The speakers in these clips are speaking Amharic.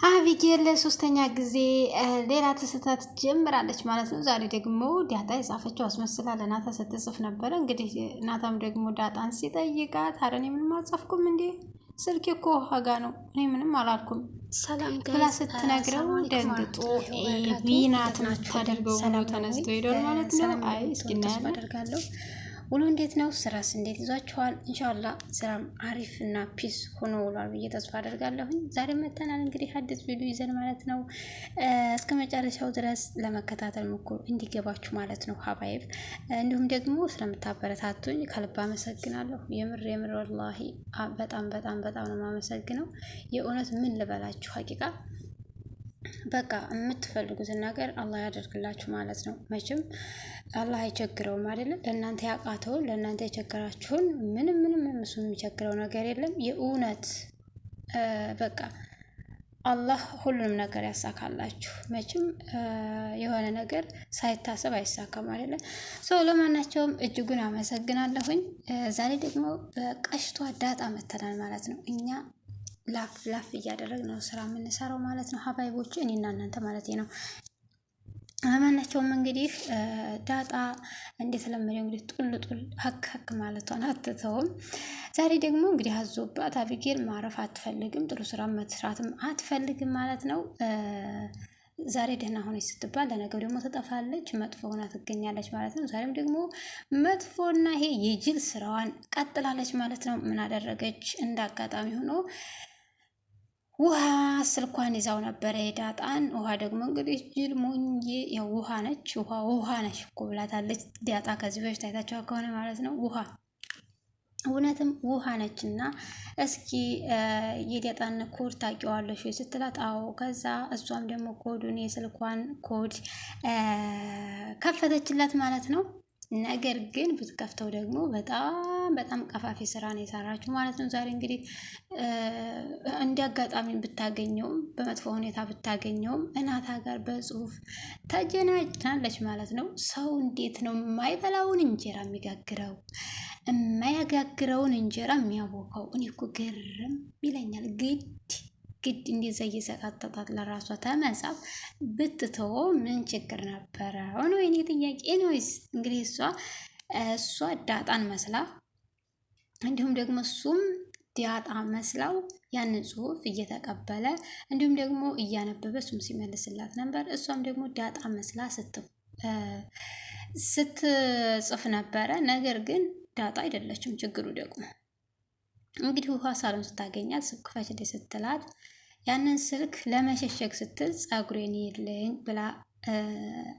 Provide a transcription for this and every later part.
አቢጌል ለሶስተኛ ጊዜ ሌላ ስህተት ጀምራለች ማለት ነው። ዛሬ ደግሞ ዳጣ የጻፈችው አስመስላ ለናታ ስትጽፍ ነበረ። እንግዲህ ናታም ደግሞ ዳጣን ሲጠይቃት አረ እኔ ምንም አልጻፍኩም እንዴ ስልኬ እኮ ዋጋ ነው እኔ ምንም አላልኩም ብላ ስትነግረው ደንግጦ ቢናት የምታደርገው ብሎ ተነስቶ ሄዷል ማለት ነው። አይ እስኪ እናያለን። ውሎ እንዴት ነው? ስራስ እንዴት ይዟችኋል? ኢንሻአላህ ስራም አሪፍ እና ፒስ ሆኖ ውሏል ብዬ ተስፋ አደርጋለሁኝ። ዛሬ መተናል እንግዲህ አዲስ ቪዲዮ ይዘን ማለት ነው። እስከ መጨረሻው ድረስ ለመከታተል ሞክሩ እንዲገባችሁ ማለት ነው ሀባይብ። እንዲሁም ደግሞ ስለምታበረታቱኝ ከልብ አመሰግናለሁ። የምር ወላሂ በጣም ነው የማመሰግነው። የእውነት ምን ልበላችሁ ሀቂቃ በቃ የምትፈልጉትን ነገር አላህ ያደርግላችሁ ማለት ነው። መቼም አላህ አይቸግረውም አይደለም። ለእናንተ ያቃተውን ለእናንተ የቸገራችሁን ምንም እሱ የሚቸግረው ነገር የለም። የእውነት በቃ አላህ ሁሉንም ነገር ያሳካላችሁ። መቼም የሆነ ነገር ሳይታሰብ አይሳካም አይደለም። ሰው ለማናቸውም እጅጉን አመሰግናለሁኝ። ዛሬ ደግሞ በቀሽቷ ዳጣ መተናል ማለት ነው። እኛ ላፍ እያደረግን ነው ስራ የምንሰራው ማለት ነው ሀባይቦች፣ እኔና እናንተ ማለት ነው። ለማናቸውም እንግዲህ ዳጣ እንደተለመደው እንግዲህ ጡል ሀክ ማለቷን አትተውም። ዛሬ ደግሞ እንግዲህ አዞባት አቢጌል ማረፍ አትፈልግም፣ ጥሩ ስራ መስራትም አትፈልግም ማለት ነው። ዛሬ ደህና ሆነች ስትባል ለነገው ደግሞ ትጠፋለች፣ መጥፎ ሆና ትገኛለች ማለት ነው። ዛሬም ደግሞ መጥፎና ይሄ የጅል ስራዋን ቀጥላለች ማለት ነው። ምን አደረገች? እንደ አጋጣሚ ሆኖ ውሃ ስልኳን ይዛው ነበረ የዳጣን ውሃ ደግሞ እንግዲህ ጅል ሞኝ ያው ውሃ ነች እኮ ብላታለች ዳጣ ከዚህ በፊት አይታችሁ ከሆነ ማለት ነው። ውሃ እውነትም ውሃ ነች እና እስኪ የዳጣን ኮድ ታውቂዋለሽ ወይ ስትላት አዎ። ከዛ እሷም ደግሞ ኮዱን የስልኳን ኮድ ከፈተችላት ማለት ነው። ነገር ግን ብትከፍተው ደግሞ በጣም ቀፋፊ ስራ ነው የሰራችው ማለት ነው። ዛሬ እንግዲህ እንደ አጋጣሚ ብታገኘውም በመጥፎ ሁኔታ ብታገኘውም እናታ ጋር በጽሁፍ ተጀናጅናለች ማለት ነው። ሰው እንዴት ነው የማይበላውን እንጀራ የሚጋግረው? የማያጋግረውን እንጀራ የሚያቦካው? እኔ እኮ ግርም ይለኛል። ግድ እንደዛ እየሰጣጠጣት ለራሷ ተመጻፍ ብትተው ምን ችግር ነበረ? ነው የኔ ጥያቄ ነው። እንግዲህ እሷ ዳጣን መስላ እንዲሁም ደግሞ እሱም ዳጣ መስላው ያንን ጽሁፍ እየተቀበለ እንዲሁም ደግሞ እያነበበ እሱም ሲመልስላት ነበር። እሷም ደግሞ ዳጣ መስላ ስትጽፍ ነበረ። ነገር ግን ዳጣ አይደለችም። ችግሩ ደግሞ እንግዲህ ውሃ ሳሎን ስታገኛት ስልክ ክፈችልኝ ስትላት ያንን ስልክ ለመሸሸግ ስትል ጸጉሬን ይልኝ ብላ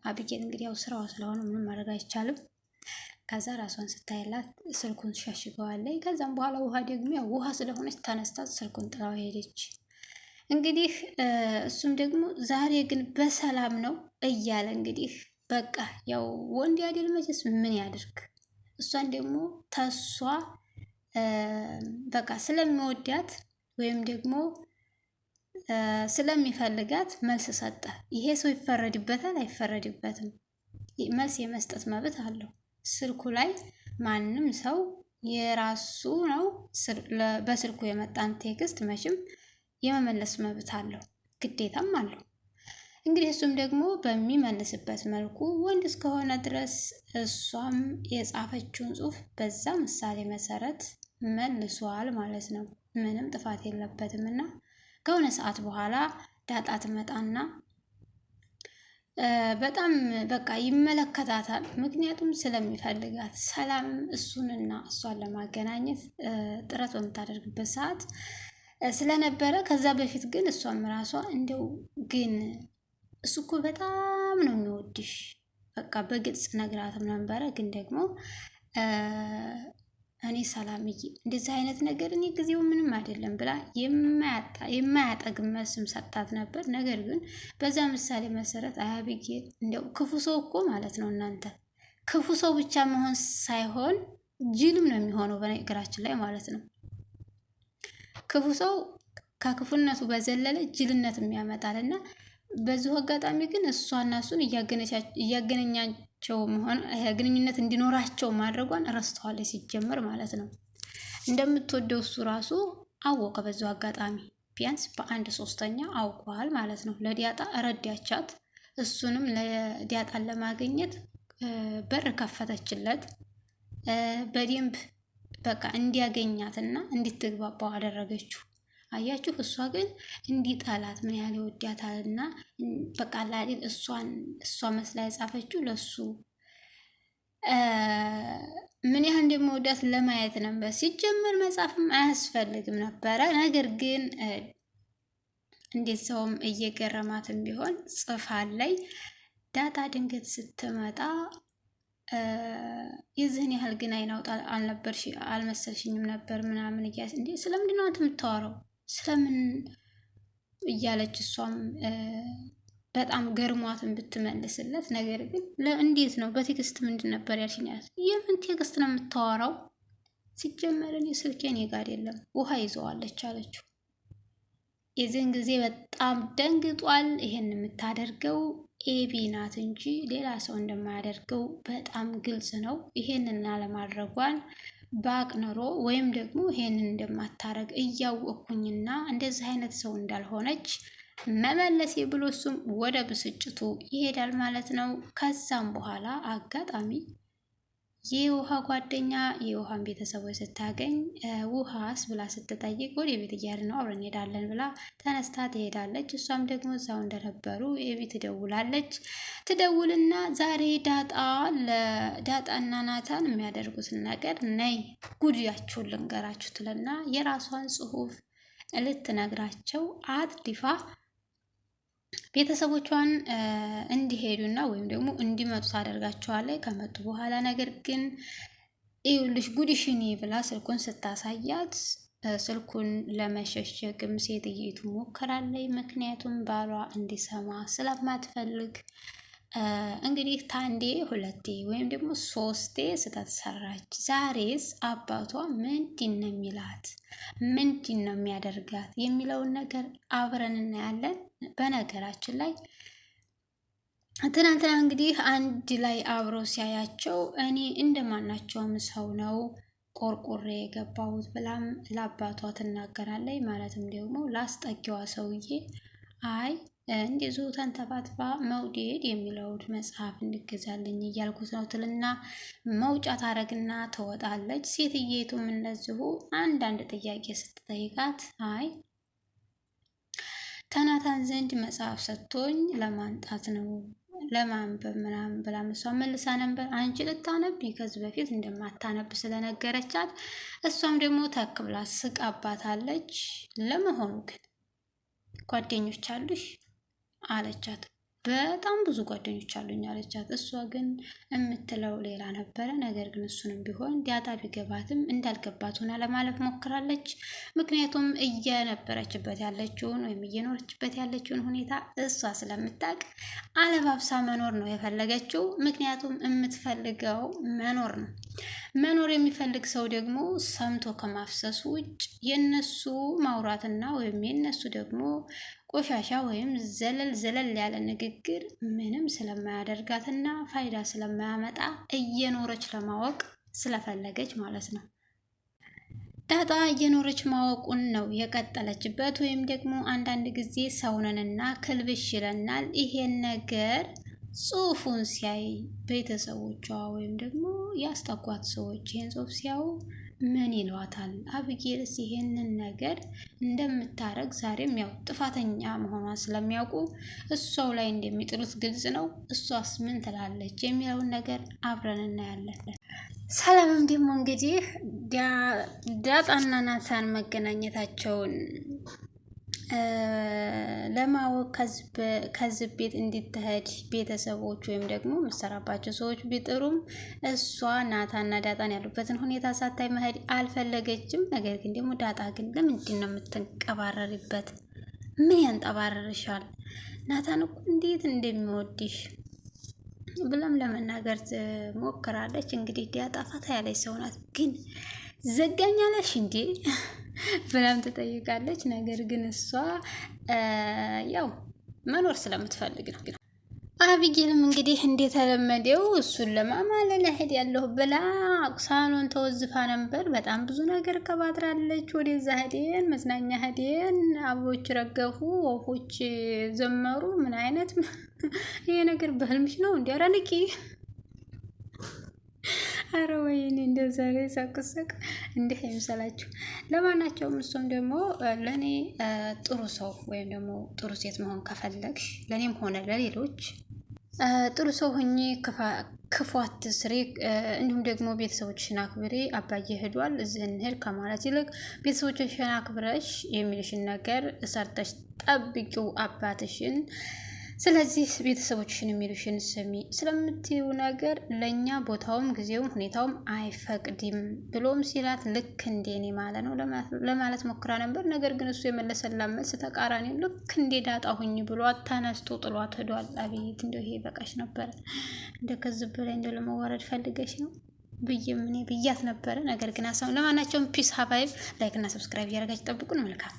አቢጌል እንግዲህ ያው ስራዋ ስለሆነ ምንም ማድረግ አይቻልም። ከዛ ራሷን ስታይላት ስልኩን ሸሽገዋለች። ከዛም በኋላ ውሃ ደግሞ ያው ውሃ ስለሆነች ተነስታ ስልኩን ጥላው ሄደች። እንግዲህ እሱም ደግሞ ዛሬ ግን በሰላም ነው እያለ እንግዲህ በቃ ያው ወንድ አይደል መቼስ ምን ያድርግ። እሷን ደግሞ ተሷ በቃ ስለሚወዳት ወይም ደግሞ ስለሚፈልጋት መልስ ሰጠ። ይሄ ሰው ይፈረድበታል አይፈረድበትም? መልስ የመስጠት መብት አለው። ስልኩ ላይ ማንም ሰው የራሱ ነው። በስልኩ የመጣን ቴክስት መቼም የመመለስ መብት አለው፣ ግዴታም አለው። እንግዲህ እሱም ደግሞ በሚመልስበት መልኩ ወንድ እስከሆነ ድረስ እሷም የጻፈችውን ጽሁፍ በዛ ምሳሌ መሰረት መልሷል ማለት ነው። ምንም ጥፋት የለበትም እና ከሆነ ሰዓት በኋላ ዳጣ ትመጣና በጣም በቃ ይመለከታታል። ምክንያቱም ስለሚፈልጋት ሰላም እሱንና እሷን ለማገናኘት ጥረት በምታደርግበት ሰዓት ስለነበረ ከዛ በፊት ግን እሷም ራሷ እንደው ግን እሱ እኮ በጣም ነው የሚወድሽ በቃ በግልጽ ነግራትም ነበረ። ግን ደግሞ እኔ ሰላምዬ እንደዚህ አይነት ነገር እኔ ጊዜው ምንም አይደለም ብላ የማያጠግም መልስም ሰጣት ነበር። ነገር ግን በዛ ምሳሌ መሰረት አቢጌል እንደው ክፉ ሰው እኮ ማለት ነው እናንተ ክፉ ሰው ብቻ መሆን ሳይሆን ጅልም ነው የሚሆነው በነገራችን ላይ ማለት ነው። ክፉ ሰው ከክፉነቱ በዘለለ ጅልነትም ያመጣል እና በዚሁ አጋጣሚ ግን እሷና እሱን እያገናኛቸው መሆን ግንኙነት እንዲኖራቸው ማድረጓን ረስተዋለች ሲጀመር ማለት ነው። እንደምትወደው እሱ ራሱ አወቀ በዚሁ አጋጣሚ። ቢያንስ በ1/3 አውቋል ማለት ነው። ለዲያጣ ረዳቻት። እሱንም ለዲያጣን ለማግኘት በር ከፈተችለት። በደንብ በቃ እንዲያገኛትና እንዲትግባባው አደረገችው። አያችሁ፣ እሷ ግን እንዲጠላት ምን ያህል ይወዳታልና በቃ ላሊል እሷ መስላ የጻፈችው ለሱ ምን ያህል እንደምወዳት ለማየት ነበር። ሲጀመር መጻፍም አያስፈልግም ነበረ። ነገር ግን እንዴት ሰውም እየገረማትም ቢሆን ጽፋለይ። ዳጣ ድንገት ስትመጣ የዚህን ያህል ግን አይናውጣ አልመሰልሽኝም ነበር ምናምን እያለች እንዴ ስለምንድን ነው አንተ የምታወራው ስለምን እያለች እሷም በጣም ገርሟትን ብትመልስለት፣ ነገር ግን እንዴት ነው በቴክስት ምንድን ነበር ያልሽኝ? የምን ቴክስት ነው የምታወራው? ሲጀመር እኔ ስልኬ እኔ ጋር የለም ውሃ ይዘዋለች አለችው። የዚህን ጊዜ በጣም ደንግጧል። ይሄን የምታደርገው ኤቢ ናት እንጂ ሌላ ሰው እንደማያደርገው በጣም ግልጽ ነው። ይሄንን አለማድረጓን ባቅ ኖሮ ወይም ደግሞ ይሄንን እንደማታረግ እያወቅኩኝና እንደዚህ አይነት ሰው እንዳልሆነች መመለሴ ብሎ እሱም ወደ ብስጭቱ ይሄዳል ማለት ነው። ከዛም በኋላ አጋጣሚ የውሃ ጓደኛ የውሃን ቤተሰቦች ስታገኝ ውሃስ ብላ ስትጠይቅ ወደ ቤት እያልን ነው አብረን እንሄዳለን ብላ ተነስታ ትሄዳለች። እሷም ደግሞ እዛው እንደነበሩ የቤት ትደውላለች። ትደውልና ዛሬ ለዳጣና ናታን የሚያደርጉትን ነገር ነይ ጉዳያችሁን ልንገራችሁ ትልና የራሷን ጽሑፍ ልትነግራቸው አጥዲፋ ቤተሰቦቿን እንዲሄዱና ወይም ደግሞ እንዲመጡ ታደርጋቸዋለች። ከመጡ በኋላ ነገር ግን ይኸውልሽ ጉድሽኒ ብላ ስልኩን ስታሳያት ስልኩን ለመሸሸግም ሴትየቱ ሞክራለች። ምክንያቱም ባሏ እንዲሰማ ስለማትፈልግ እንግዲህ ታንዴ ሁለቴ ወይም ደግሞ 3 ስህተት ሰራች። ዛሬስ አባቷ ምንድን ነው የሚላት ምንድን ነው የሚያደርጋት የሚለውን ነገር አብረን እናያለን። በነገራችን ላይ ትናንትና እንግዲህ አንድ ላይ አብረው ሲያያቸው እኔ እንደማናቸውም ሰው ነው ቆርቆሬ የገባሁት ብላም ለአባቷ ትናገራለች። ማለትም ደግሞ ላስጠጊዋ ሰውዬ አይ እንደዚሁ ተንተባትባ መውደድ የሚለውን መጽሐፍ እንድገዛልኝ እያልኩት ነው ትልና መውጫ ታረግና ትወጣለች። ሴትየቱም እንደዚሁ አንዳንድ ጥያቄ ስትጠይቃት አይ ከናታን ዘንድ መጽሐፍ ሰጥቶኝ ለማንጣት ነው ለማንበብ ምናምን ብላ እሷ መልሳ ነበር። አንቺ ልታነቢ ከዚህ በፊት እንደማታነብ ስለነገረቻት እሷም ደግሞ ተክብላ ስቃባታለች። ለመሆኑ ግን ጓደኞች አሉሽ አለቻት። በጣም ብዙ ጓደኞች አሉኝ አለቻት። እሷ ግን የምትለው ሌላ ነበረ። ነገር ግን እሱንም ቢሆን ዲያጣ ቢገባትም እንዳልገባት ሆና ለማለፍ ሞክራለች። ምክንያቱም እየነበረችበት ያለችውን ወይም እየኖረችበት ያለችውን ሁኔታ እሷ ስለምታውቅ አለባብሳ መኖር ነው የፈለገችው። ምክንያቱም የምትፈልገው መኖር ነው። መኖር የሚፈልግ ሰው ደግሞ ሰምቶ ከማፍሰሱ ውጭ የነሱ ማውራትና ወይም የነሱ ደግሞ ቆሻሻ ወይም ዘለል ያለ ንግግር ምንም ስለማያደርጋትና ፋይዳ ስለማያመጣ እየኖረች ለማወቅ ስለፈለገች ማለት ነው። ዳጣ እየኖረች ማወቁን ነው የቀጠለችበት። ወይም ደግሞ አንዳንድ ጊዜ ሰውነንና ክልብሽ ይለናል። ይሄን ነገር ጽሑፉን ሲያይ ቤተሰቦቿ ወይም ደግሞ ያስጠጓት ሰዎች ይሄን ጽሑፍ ሲያዩ ምን ይሏታል? አብጌልስ ይሄንን ነገር እንደምታረግ ዛሬም ያው ጥፋተኛ መሆኗን ስለሚያውቁ እሷው ላይ እንደሚጥሉት ግልጽ ነው። እሷስ ምን ትላለች የሚለውን ነገር አብረን እናያለን። ሰላምም ደግሞ እንግዲህ ዳጣና ናታን መገናኘታቸውን ለማወቅ ከዚህ ቤት እንድትሄድ ቤተሰቦች ወይም ደግሞ መሰራባቸው ሰዎች ቢጥሩም እሷ ናታና ዳጣን ያሉበትን ሁኔታ ሳታይ መሄድ አልፈለገችም። ነገር ግን ደግሞ ዳጣ ግን ለምንድን ነው የምትንቀባረሪበት? ምን ያንጠባረርሻል? ናታን እኮ እንዴት እንደሚወድሽ ብለም ለመናገር ትሞክራለች። እንግዲህ ዳጣ ፈታ ያለች ሰው ናት። ግን ዘጋኛለሽ እንዴ ብላም ትጠይቃለች። ነገር ግን እሷ ያው መኖር ስለምትፈልግ ነው። አቢጌልም እንግዲህ እንደተለመደው እሱን ለማማለል ሄድ ያለሁ ብላ ሳሎን ተወዝፋ ነበር። በጣም ብዙ ነገር ቀባጥራለች። ወደዛ ሄደን መዝናኛ ሄደን አበቦች ረገፉ፣ ወፎች ዘመሩ። ምን አይነት ይሄ ነገር በህልምሽ ነው እንዲያራንቂ አረ ወይኔ እንደዛ ላይ ሳቅሰቅ እንዲህ አይምሰላችሁ። ለማናቸውም እሱም ደግሞ ለእኔ ጥሩ ሰው ወይም ደግሞ ጥሩ ሴት መሆን ከፈለግሽ ለእኔም ሆነ ለሌሎች ጥሩ ሰው ሁኚ፣ ክፉ አትስሪ፣ እንዲሁም ደግሞ ቤተሰቦችሽን አክብሬ አባዬ ሄዷል እዚህ እንሂድ ከማለት ይልቅ ቤተሰቦችሽን አክብረሽ የሚልሽን ነገር ሰርተሽ ጠብቂው አባትሽን። ስለዚህ ቤተሰቦችሽን የሚሉሽን ስሚ ስለምትዩ ነገር ለእኛ ቦታውም ጊዜውም ሁኔታውም አይፈቅድም ብሎም ሲላት ልክ እንደኔ ማለት ነው ለማለት ሞክራ ነበር። ነገር ግን እሱ የመለሰላት መልስ ተቃራኒ ልክ እንደ ዳጣ ሁኝ ብሎ ተነስቶ ጥሏት ሄዷል። አቤት እንደው ይሄ በቃሽ ነበር። እንደ ከዚህ በላይ እንደው ለመዋረድ ፈልገሽ ነው ብዬ ብያት ነበረ። ነገር ግን ለማናቸውም ፒስ ሀባይብ ላይክ እና ሰብስክራይብ እያደረጋችሁ ጠብቁን። መልካም